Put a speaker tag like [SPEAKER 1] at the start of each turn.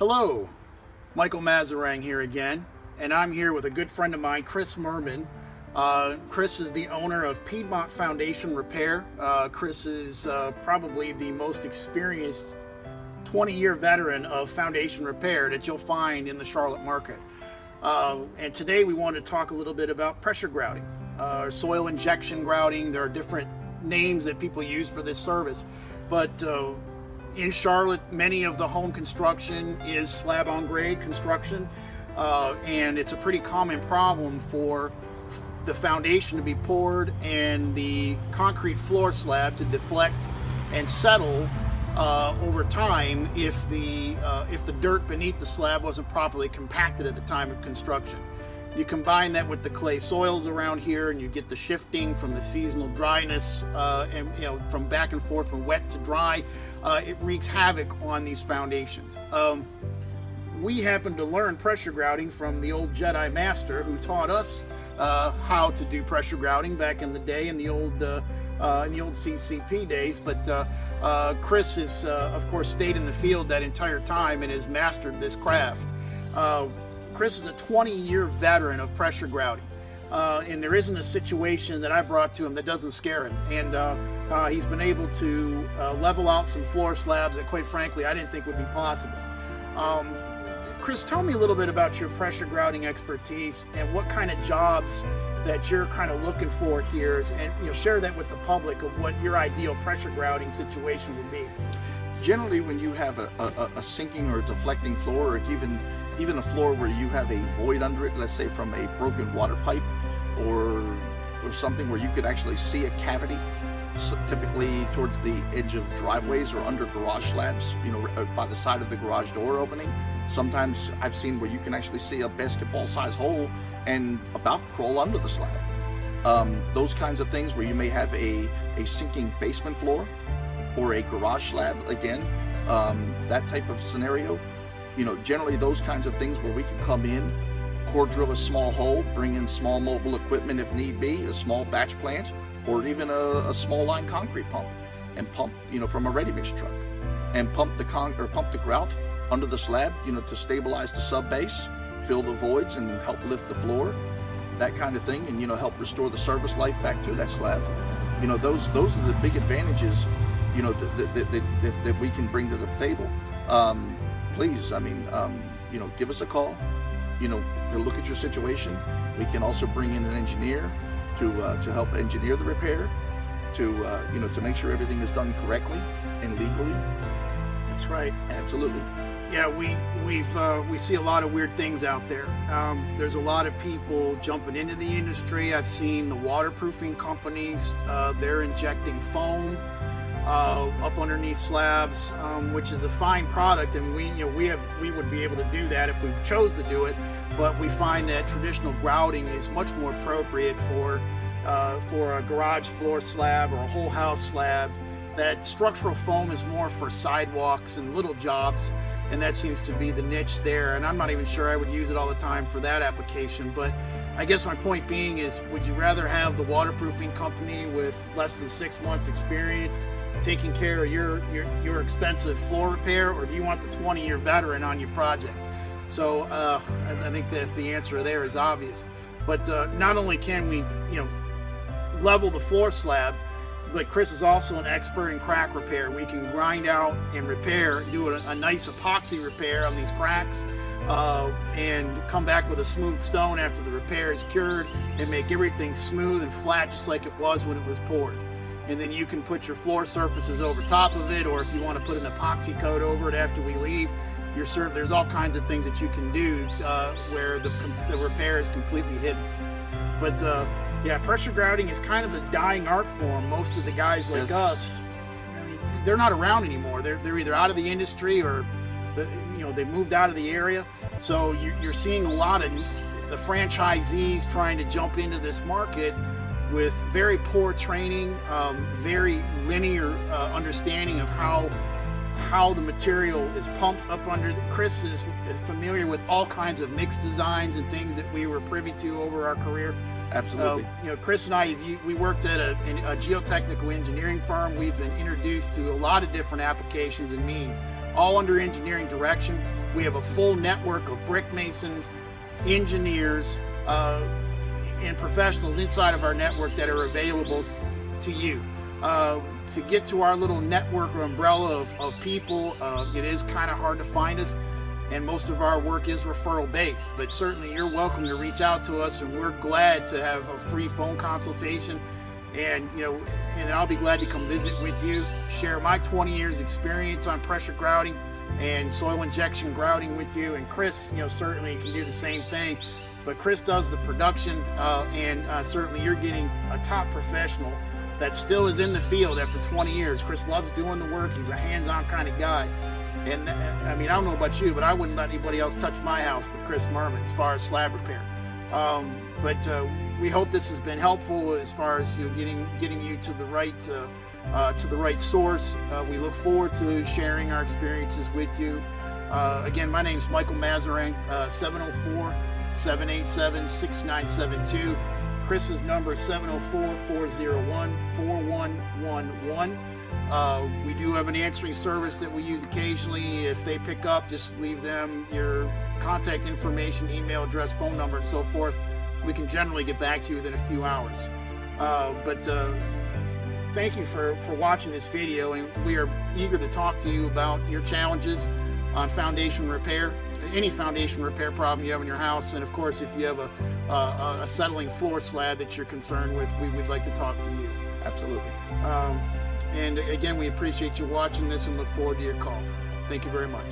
[SPEAKER 1] Hello, Michael Mazarang here again, and I'm here with a good friend of mine, Chris Merman. Chris is the owner of Piedmont Foundation Repair. Chris is probably the most experienced 20-year veteran of foundation repair that you'll find in the Charlotte market. And today we want to talk a little bit about pressure grouting, soil injection grouting. There are different names that people use for this service, but in Charlotte, many of the home construction is slab on grade construction, and it's a pretty common problem for the foundation to be poured and the concrete floor slab to deflect and settle over time if the dirt beneath the slab wasn't properly compacted at the time of construction. You combine that with the clay soils around here, and you get the shifting from the seasonal dryness, and from back and forth from wet to dry. It wreaks havoc on these foundations. We happened to learn pressure grouting from the old Jedi Master who taught us how to do pressure grouting back in the day, in the old CCP days. But Chris has, of course, stayed in the field that entire time and has mastered this craft. Chris is a 20-year veteran of pressure grouting, and there isn't a situation that I brought to him that doesn't scare him. And he's been able to level out some floor slabs that, quite frankly, I didn't think would be possible. Chris, tell me a little bit about your pressure grouting expertise and what kind of jobs that you're kind of looking for here, and share that with the public of what your ideal pressure grouting situation would be.
[SPEAKER 2] Generally, when you have a sinking or deflecting floor, or even a floor where you have a void under it, let's say from a broken water pipe or something where you could actually see a cavity, so typically towards the edge of driveways or under garage slabs, by the side of the garage door opening. Sometimes I've seen where you can actually see a basketball-sized hole and about crawl under the slab. Those kinds of things where you may have a sinking basement floor or a garage slab, again, that type of scenario. Generally those kinds of things where we can come in, core drill a small hole, bring in small mobile equipment if need be, a small batch plant, or even a small line concrete pump, and pump, from a ready mix truck, and pump the grout under the slab, to stabilize the sub base, fill the voids, and help lift the floor, that kind of thing, and help restore the service life back to that slab. Those are the big advantages, that we can bring to the table. Please, give us a call, to look at your situation. We can also bring in an engineer to help engineer the repair, to make sure everything is done correctly and legally.
[SPEAKER 1] That's right.
[SPEAKER 2] Absolutely.
[SPEAKER 1] Yeah, we see a lot of weird things out there. There's a lot of people jumping into the industry. I've seen the waterproofing companies, they're injecting foam up underneath slabs, which is a fine product, and we would be able to do that if we chose to do it. But we find that traditional grouting is much more appropriate for a garage floor slab or a whole house slab. That structural foam is more for sidewalks and little jobs, and that seems to be the niche there. And I'm not even sure I would use it all the time for that application. But I guess my point being is, would you rather have the waterproofing company with less than 6 months experience taking care of your expensive floor repair, or do you want the 20-year veteran on your project? So I think that the answer there is obvious. But not only can we level the floor slab, but Chris is also an expert in crack repair. We can grind out and repair, do a nice epoxy repair on these cracks, and come back with a smooth stone after the repair is cured, and make everything smooth and flat just like it was when it was poured. And then you can put your floor surfaces over top of it, or if you want to put an epoxy coat over it after we leave, there's all kinds of things that you can do where the repair is completely hidden. But yeah, pressure grouting is kind of a dying art form. Most of the guys like us, they're not around anymore. They're either out of the industry or they moved out of the area. So you're seeing a lot of the franchisees trying to jump into this market with very poor training, very linear understanding of how the material is pumped up under. Chris is familiar with all kinds of mix designs and things that we were privy to over our career.
[SPEAKER 2] Absolutely.
[SPEAKER 1] Chris and I, we worked at a geotechnical engineering firm. We've been introduced to a lot of different applications and means, all under engineering direction. We have a full network of brick masons, engineers, and professionals inside of our network that are available to you. To get to our little network or umbrella of people, it is kind of hard to find us, and most of our work is referral based, but certainly you're welcome to reach out to us, and we're glad to have a free phone consultation. And and I'll be glad to come visit with you, share my 20 years experience on pressure grouting and soil injection grouting with you. And Chris, certainly can do the same thing, but Chris does the production, and certainly you're getting a top professional that still is in the field after 20 years. Chris loves doing the work. He's a hands-on kind of guy. And I mean, I don't know about you, but I wouldn't let anybody else touch my house but Chris Merman as far as slab repair. But we hope this has been helpful as far as getting you to the right source. We look forward to sharing our experiences with you. Again, my name is Michael Mazarang, 704-787-6972. Chris's number is 704-401-4111. We do have an answering service that we use occasionally. If they pick up, just leave them your contact information, email address, phone number, and so forth. We can generally get back to you within a few hours. But thank you for watching this video, and we are eager to talk to you about your challenges on foundation repair, any foundation repair problem you have in your house. And of course, if you have a settling floor slab that you're concerned with, we would like to talk to you.
[SPEAKER 2] Absolutely.
[SPEAKER 1] And again, we appreciate you watching this and look forward to your call. Thank you very much.